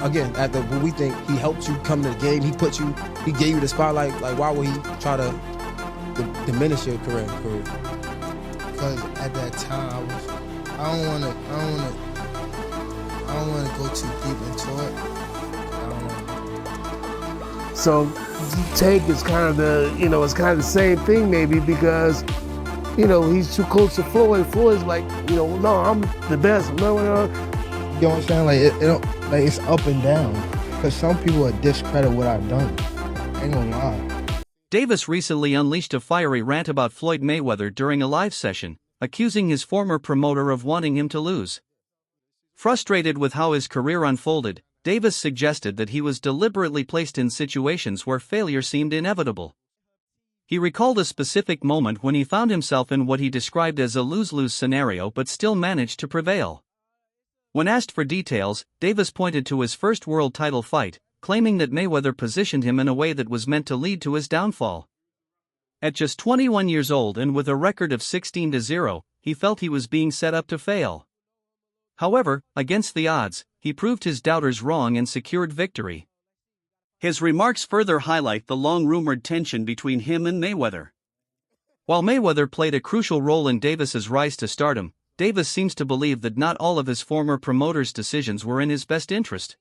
again, at the when we think he helped you come to the game, he gave you the spotlight. Like, why would he try to diminish your career? Because at that time I don't wanna go too deep into it. So Tank is kind of it's kind of the same thing maybe, because he's too close to Floyd. Floyd's like, no, I'm the best. No. You know what I'm saying? Like it don't, like it's up and down. Because some people would discredit what I've done. I ain't gonna lie. Davis recently unleashed a fiery rant about Floyd Mayweather during a live session, accusing his former promoter of wanting him to lose. Frustrated with how his career unfolded, Davis suggested that he was deliberately placed in situations where failure seemed inevitable. He recalled a specific moment when he found himself in what he described as a lose-lose scenario but still managed to prevail. When asked for details, Davis pointed to his first world title fight, claiming that Mayweather positioned him in a way that was meant to lead to his downfall. At just 21 years old and with a record of 16-0, he felt he was being set up to fail. However, against the odds, he proved his doubters wrong and secured victory. His remarks further highlight the long-rumored tension between him and Mayweather. While Mayweather played a crucial role in Davis's rise to stardom, Davis seems to believe that not all of his former promoter's decisions were in his best interest.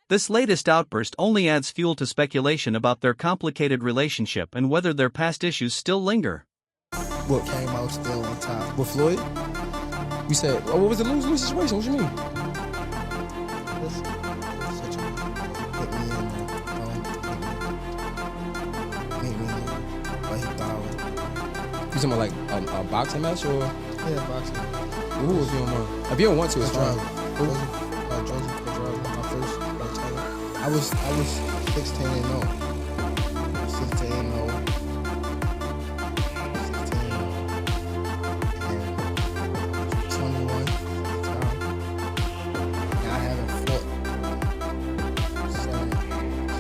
This latest outburst only adds fuel to speculation about their complicated relationship and whether their past issues still linger. What came out still on top? With Floyd? You said, what was the lose-lose situation? What you mean? Such a put me in make me what he thought. You talking about like a boxing match or? Yeah, boxing. Ooh, if you don't mind. If you don't want to, it's fine. My first title. I was 16-0. 16-0. 21 time. And I haven't fought 7 years.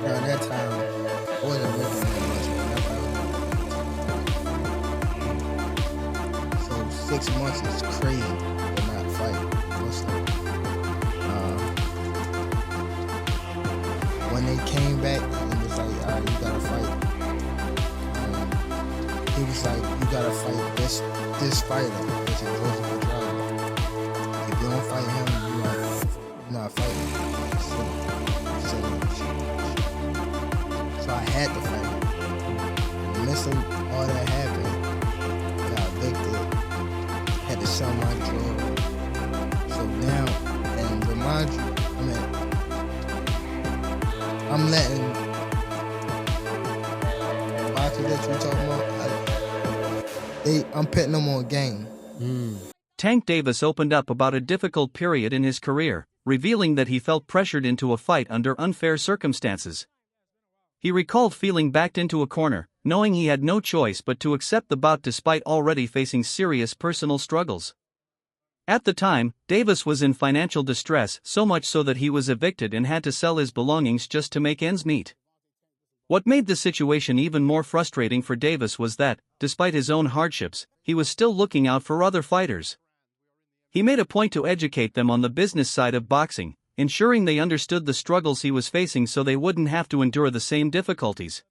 During that time, I wasn't looking that much. So 6 months is crazy to not fight. When they came back and was like, all right, you gotta fight. He was like, you gotta fight this fighter, which is Gervonta Davis. If you don't fight him, you're not fighting. So I had to fight him. In the midst of all that happened, got evicted, had to sell my drug. So now, and remind you, I'm letting boxers that you're talking about, I'm putting them on game. Tank Davis opened up about a difficult period in his career, revealing that he felt pressured into a fight under unfair circumstances. He recalled feeling backed into a corner, knowing he had no choice but to accept the bout despite already facing serious personal struggles. At the time, Davis was in financial distress, so much so that he was evicted and had to sell his belongings just to make ends meet. What made the situation even more frustrating for Davis was that, despite his own hardships, he was still looking out for other fighters. He made a point to educate them on the business side of boxing, ensuring they understood the struggles he was facing so they wouldn't have to endure the same difficulties.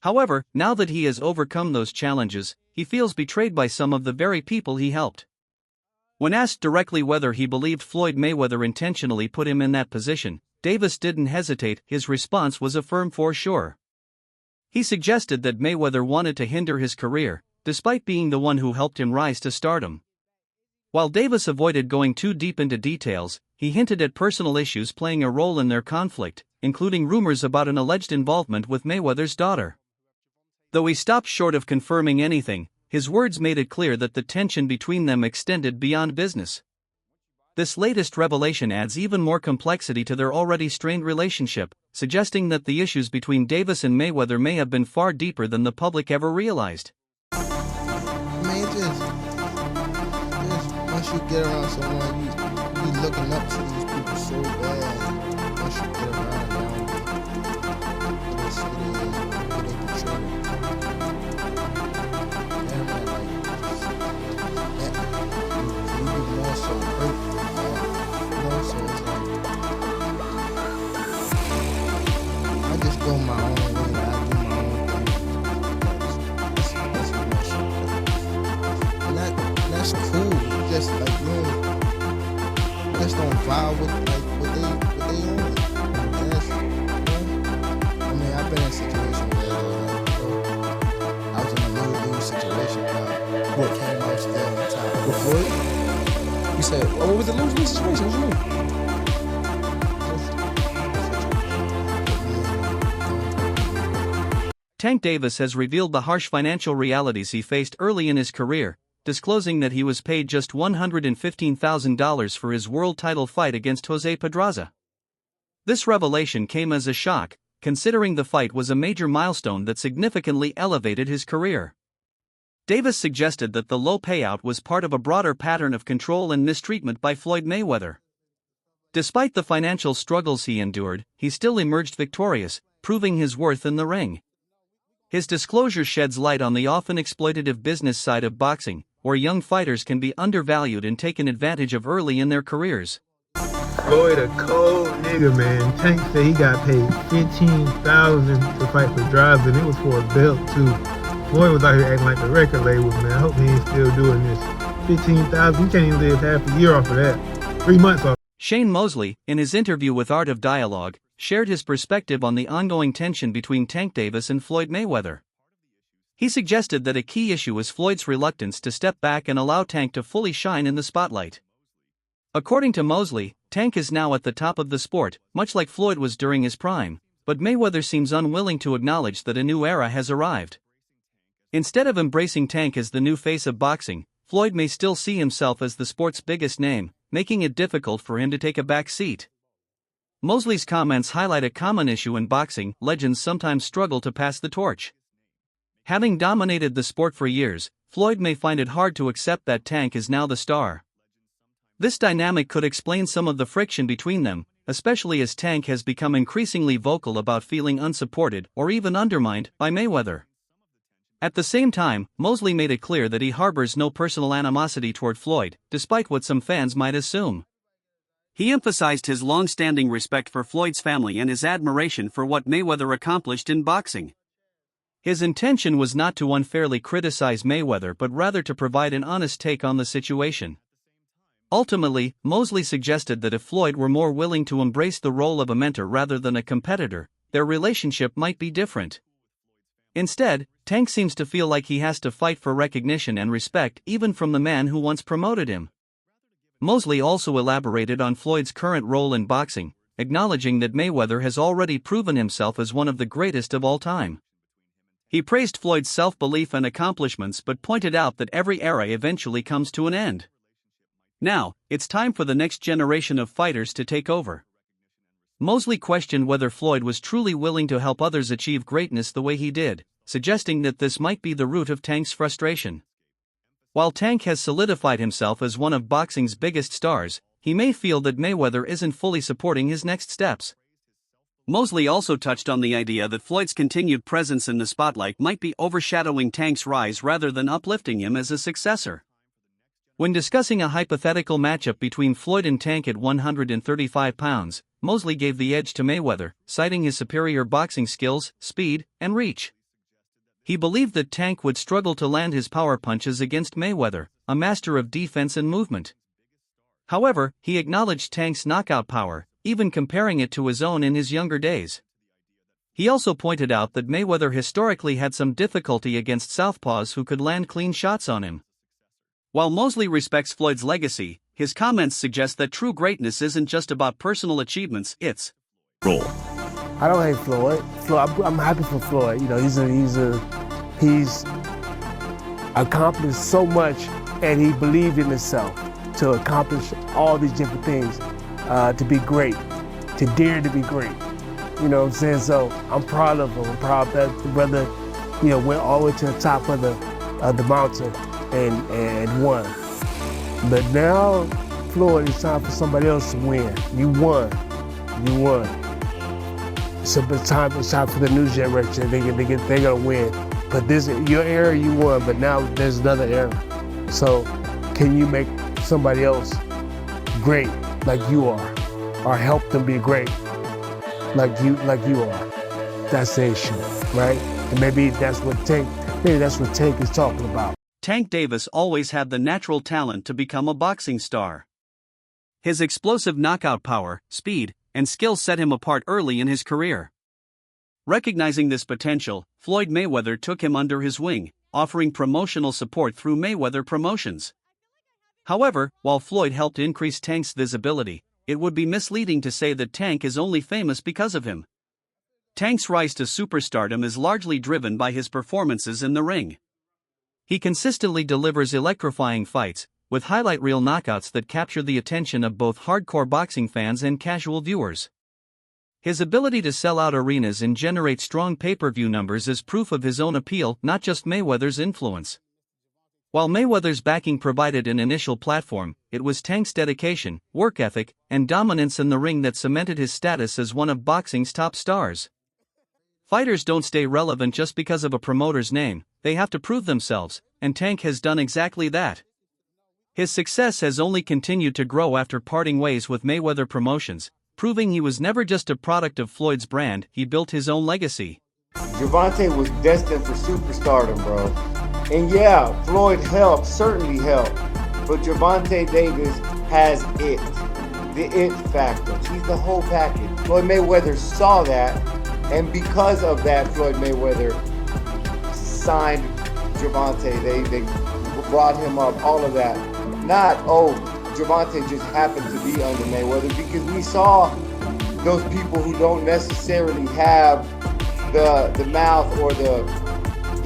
However, now that he has overcome those challenges, he feels betrayed by some of the very people he helped. When asked directly whether he believed Floyd Mayweather intentionally put him in that position, Davis didn't hesitate. His response was a firm "for sure." He suggested that Mayweather wanted to hinder his career, despite being the one who helped him rise to stardom. While Davis avoided going too deep into details, he hinted at personal issues playing a role in their conflict, including rumors about an alleged involvement with Mayweather's daughter. Though he stopped short of confirming anything, his words made it clear that the tension between them extended beyond business. This latest revelation adds even more complexity to their already strained relationship, suggesting that the issues between Davis and Mayweather may have been far deeper than the public ever realized. Just once you get around someone, you looking up to these people so bad. Once you get around them, it's what they portray. go my own way. I do my own thing. That's real shit. And that's cool. It's just like just don't vibe with like what they on. That's, I mean, I've been in a situation where I was in a lose-lose situation, but what came out still on top. With Floyd? You said, oh, what was the lose-lose situation? What you mean? Tank Davis has revealed the harsh financial realities he faced early in his career, disclosing that he was paid just $115,000 for his world title fight against Jose Pedraza. This revelation came as a shock, considering the fight was a major milestone that significantly elevated his career. Davis suggested that the low payout was part of a broader pattern of control and mistreatment by Floyd Mayweather. Despite the financial struggles he endured, he still emerged victorious, proving his worth in the ring. His disclosure sheds light on the often exploitative business side of boxing, where young fighters can be undervalued and taken advantage of early in their careers. Floyd a cold nigga, man. Tank said he got paid $15,000 to fight for drives, and it was for a belt too. Floyd was out here acting like the record label, man. I hope he ain't still doing this. $15,000, you can't even live half a year off of that. 3 months off. Shane Mosley, in his interview with Art of Dialogue, shared his perspective on the ongoing tension between Tank Davis and Floyd Mayweather. He suggested that a key issue is Floyd's reluctance to step back and allow Tank to fully shine in the spotlight. According to Mosley, Tank is now at the top of the sport, much like Floyd was during his prime, but Mayweather seems unwilling to acknowledge that a new era has arrived. Instead of embracing Tank as the new face of boxing, Floyd may still see himself as the sport's biggest name, making it difficult for him to take a back seat. Mosley's comments highlight a common issue in boxing: legends sometimes struggle to pass the torch. Having dominated the sport for years, Floyd may find it hard to accept that Tank is now the star. This dynamic could explain some of the friction between them, especially as Tank has become increasingly vocal about feeling unsupported or even undermined by Mayweather. At the same time, Mosley made it clear that he harbors no personal animosity toward Floyd, despite what some fans might assume. He emphasized his long-standing respect for Floyd's family and his admiration for what Mayweather accomplished in boxing. His intention was not to unfairly criticize Mayweather but rather to provide an honest take on the situation. Ultimately, Mosley suggested that if Floyd were more willing to embrace the role of a mentor rather than a competitor, their relationship might be different. Instead, Tank seems to feel like he has to fight for recognition and respect even from the man who once promoted him. Mosley also elaborated on Floyd's current role in boxing, acknowledging that Mayweather has already proven himself as one of the greatest of all time. He praised Floyd's self-belief and accomplishments but pointed out that every era eventually comes to an end. Now, it's time for the next generation of fighters to take over. Mosley questioned whether Floyd was truly willing to help others achieve greatness the way he did, suggesting that this might be the root of Tank's frustration. While Tank has solidified himself as one of boxing's biggest stars, he may feel that Mayweather isn't fully supporting his next steps. Mosley also touched on the idea that Floyd's continued presence in the spotlight might be overshadowing Tank's rise rather than uplifting him as a successor. When discussing a hypothetical matchup between Floyd and Tank at 135 pounds, Mosley gave the edge to Mayweather, citing his superior boxing skills, speed, and reach. He believed that Tank would struggle to land his power punches against Mayweather, a master of defense and movement. However, he acknowledged Tank's knockout power, even comparing it to his own in his younger days. He also pointed out that Mayweather historically had some difficulty against southpaws who could land clean shots on him. While Mosley respects Floyd's legacy, his comments suggest that true greatness isn't just about personal achievements, it's role. I don't hate Floyd. I'm happy for Floyd. You know, he's accomplished so much, and he believed in himself to accomplish all these different things, to be great, to dare to be great. You know what I'm saying? So I'm proud of him. I'm proud that the brother, you know, went all the way to the top of the mountain and won. But now, Floyd, it's time for somebody else to win. You won. So it's time for the new generation. They're gonna win. But this, your era, you won. But now there's another era. So can you make somebody else great like you are, or help them be great like you are? That's the issue, right? And maybe that's what Tank is talking about. Tank Davis always had the natural talent to become a boxing star. His explosive knockout power, speed, and skill set him apart early in his career. Recognizing this potential, Floyd Mayweather took him under his wing, offering promotional support through Mayweather Promotions. However, while Floyd helped increase Tank's visibility, it would be misleading to say that Tank is only famous because of him. Tank's rise to superstardom is largely driven by his performances in the ring. He consistently delivers electrifying fights, with highlight reel knockouts that capture the attention of both hardcore boxing fans and casual viewers. His ability to sell out arenas and generate strong pay-per-view numbers is proof of his own appeal, not just Mayweather's influence. While Mayweather's backing provided an initial platform, it was Tank's dedication, work ethic, and dominance in the ring that cemented his status as one of boxing's top stars. Fighters don't stay relevant just because of a promoter's name, they have to prove themselves, and Tank has done exactly that. His success has only continued to grow after parting ways with Mayweather Promotions, proving he was never just a product of Floyd's brand, he built his own legacy. Gervonta was destined for superstardom, bro. And yeah, Floyd certainly helped, but Gervonta Davis has the it factor. He's the whole package. Floyd Mayweather saw that, and because of that, Floyd Mayweather signed Gervonta. They brought him up, all of that. Not, Gervonta just happened to be under Mayweather, because we saw those people who don't necessarily have the mouth or the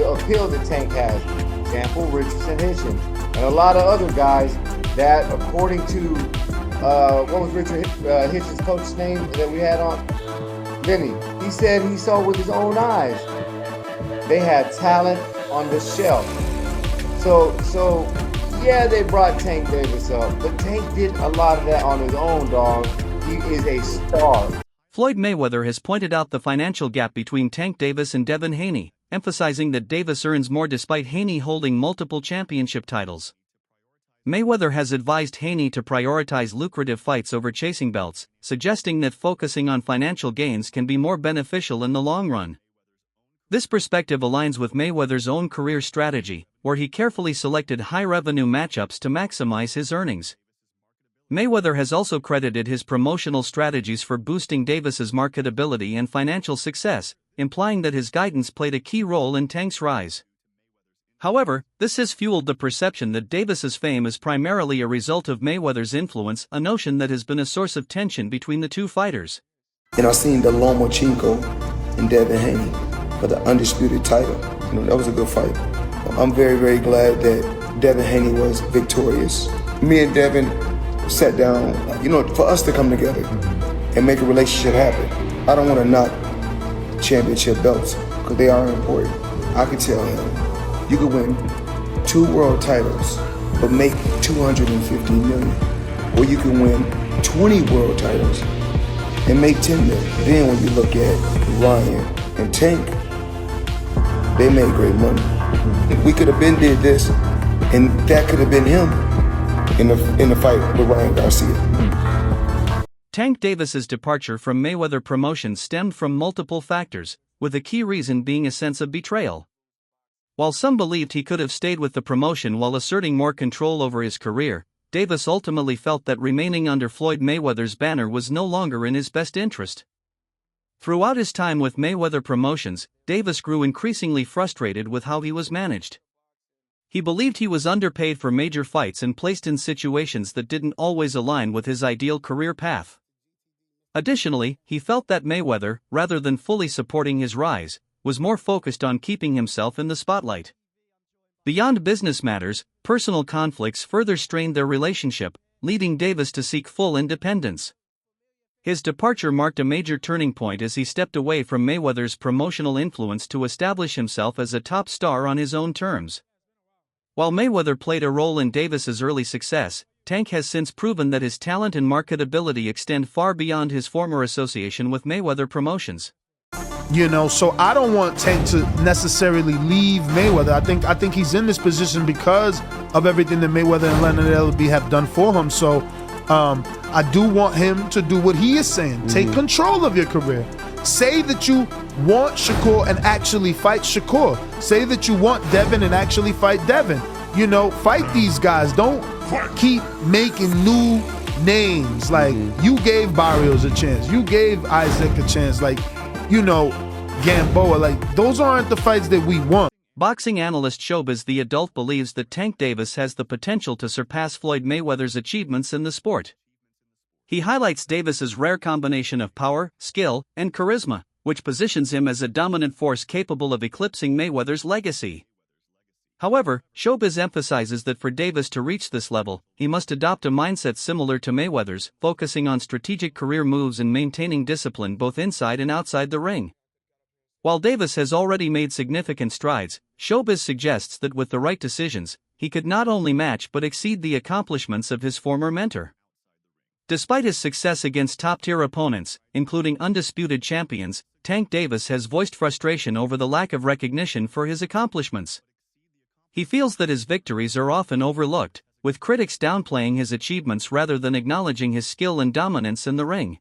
appeal that Tank has. Example, Richardson Hitchens. And a lot of other guys that, according to, what was Richard Hitchens' coach's name that we had on? Vinny. He said he saw with his own eyes. They had talent on the shelf. So yeah, they brought Tank Davis up, but Tank did a lot of that on his own, dog. He is a star. Floyd Mayweather has pointed out the financial gap between Tank Davis and Devin Haney, emphasizing that Davis earns more despite Haney holding multiple championship titles. Mayweather has advised Haney to prioritize lucrative fights over chasing belts, suggesting that focusing on financial gains can be more beneficial in the long run. This perspective aligns with Mayweather's own career strategy, where he carefully selected high-revenue matchups to maximize his earnings. Mayweather has also credited his promotional strategies for boosting Davis's marketability and financial success, implying that his guidance played a key role in Tank's rise. However, this has fueled the perception that Davis's fame is primarily a result of Mayweather's influence, a notion that has been a source of tension between the two fighters. And I seen the Lomachenko and Devin Haney for the undisputed title. That was a good fight. I'm very, very glad that Devin Haney was victorious. Me and Devin sat down, for us to come together and make a relationship happen. I don't want to knock championship belts because they are important. I could tell him, you could win 2 world titles but make $250 million, or you can win 20 world titles and make $10 million. Then when you look at Ryan and Tank, they made great money. We could have been did this, and that could have been him in the fight with Ryan Garcia. Tank Davis's departure from Mayweather Promotions stemmed from multiple factors, with a key reason being a sense of betrayal. While some believed he could have stayed with the promotion while asserting more control over his career, Davis ultimately felt that remaining under Floyd Mayweather's banner was no longer in his best interest. Throughout his time with Mayweather Promotions, Davis grew increasingly frustrated with how he was managed. He believed he was underpaid for major fights and placed in situations that didn't always align with his ideal career path. Additionally, he felt that Mayweather, rather than fully supporting his rise, was more focused on keeping himself in the spotlight. Beyond business matters, personal conflicts further strained their relationship, leading Davis to seek full independence. His departure marked a major turning point as he stepped away from Mayweather's promotional influence to establish himself as a top star on his own terms. While Mayweather played a role in Davis's early success, Tank has since proven that his talent and marketability extend far beyond his former association with Mayweather Promotions. So I don't want Tank to necessarily leave Mayweather. I think he's in this position because of everything that Mayweather and Leonard Ellerbe have done for him. So I do want him to do what he is saying. Take control of your career. say that you want Shakur and actually fight Shakur. Say that you want Devin and actually fight Devin. You know, fight these guys. Don't keep making new names. Like, you gave Barrios a chance. You gave Isaac a chance. Like, you know, Gamboa. Like, those aren't the fights that we want. Boxing analyst Showbiz the Adult believes that Tank Davis has the potential to surpass Floyd Mayweather's achievements in the sport. He highlights Davis's rare combination of power, skill, and charisma, which positions him as a dominant force capable of eclipsing Mayweather's legacy. However, Showbiz emphasizes that for Davis to reach this level, he must adopt a mindset similar to Mayweather's, focusing on strategic career moves and maintaining discipline both inside and outside the ring. While Davis has already made significant strides, Showbiz suggests that with the right decisions, he could not only match but exceed the accomplishments of his former mentor. Despite his success against top-tier opponents, including undisputed champions, Tank Davis has voiced frustration over the lack of recognition for his accomplishments. He feels that his victories are often overlooked, with critics downplaying his achievements rather than acknowledging his skill and dominance in the ring.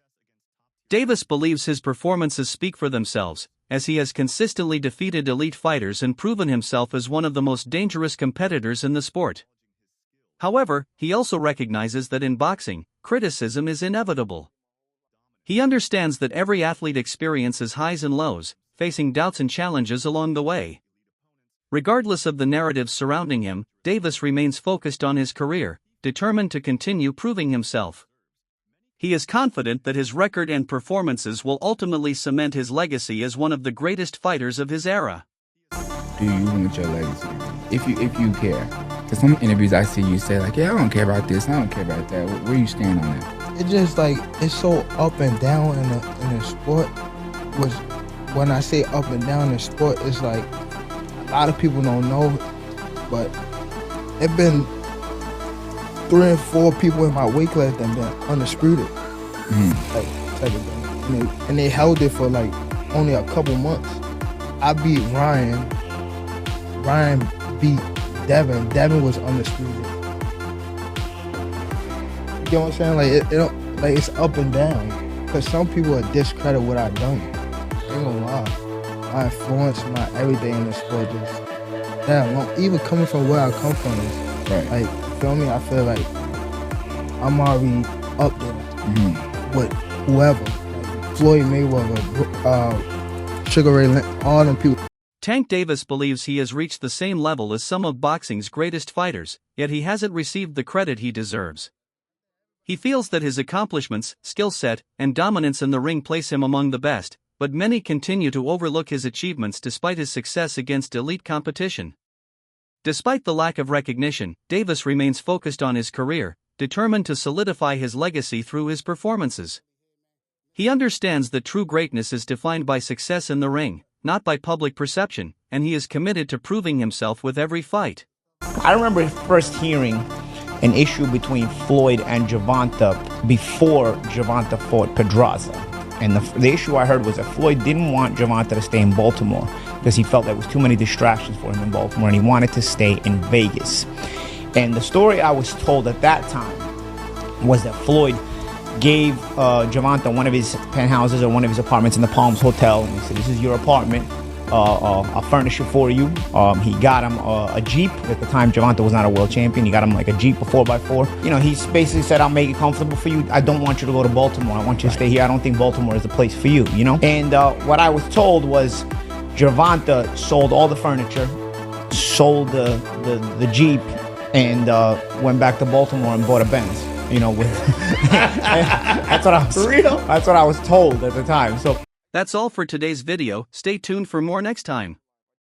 Davis believes his performances speak for themselves, as he has consistently defeated elite fighters and proven himself as one of the most dangerous competitors in the sport. However, he also recognizes that in boxing, criticism is inevitable. He understands that every athlete experiences highs and lows, facing doubts and challenges along the way. Regardless of the narratives surrounding him, Davis remains focused on his career, determined to continue proving himself. He is confident that his record and performances will ultimately cement his legacy as one of the greatest fighters of his era. Do you want your legacy? If you care. Because some interviews I see you say like, yeah, I don't care about this, I don't care about that. Where you stand on that? It's just like, it's so up and down in the sport. Which, when I say up and down in the sport, it's like, a lot of people don't know, but it been 3 and 4 people in my weight class that been undisputed, like type of thing. And they held it for like only a couple months. I beat Ryan. Ryan beat Devin. Devin was undisputed. You know what I'm saying? Like it don't, like it's up and down. Cause some people will discredit what I've done. I ain't gonna lie. My influence, my everything in the sport just even coming from where I come from is like, you feel me? I feel like I'm already up there with whoever. Like Floyd Mayweather, Sugar Ray Leonard, all them people. Tank Davis believes he has reached the same level as some of boxing's greatest fighters, yet he hasn't received the credit he deserves. He feels that his accomplishments, skill set, and dominance in the ring place him among the best, but many continue to overlook his achievements despite his success against elite competition. Despite the lack of recognition, Davis remains focused on his career, determined to solidify his legacy through his performances. He understands that true greatness is defined by success in the ring, not by public perception, and he is committed to proving himself with every fight. I remember first hearing an issue between Floyd and Gervonta before Gervonta fought Pedraza. And the issue I heard was that Floyd didn't want Gervonta to stay in Baltimore because he felt there was too many distractions for him in Baltimore and he wanted to stay in Vegas. And the story I was told at that time was that Floyd gave Gervonta one of his penthouses or one of his apartments in the Palms Hotel, and he said, "This is your apartment. I'll furnish it for you." He got him a Jeep. At the time, Gervonta was not a world champion. He got him like a Jeep, a 4x4. You know, he basically said, "I'll make it comfortable for you. I don't want you to go to Baltimore. I want you to stay here. I don't think Baltimore is the place for you," you know? And what I was told was Gervonta sold all the furniture, sold the Jeep, and went back to Baltimore and bought a Benz. You know, with that's what I was told at the time. So that's all for today's video. Stay tuned for more next time.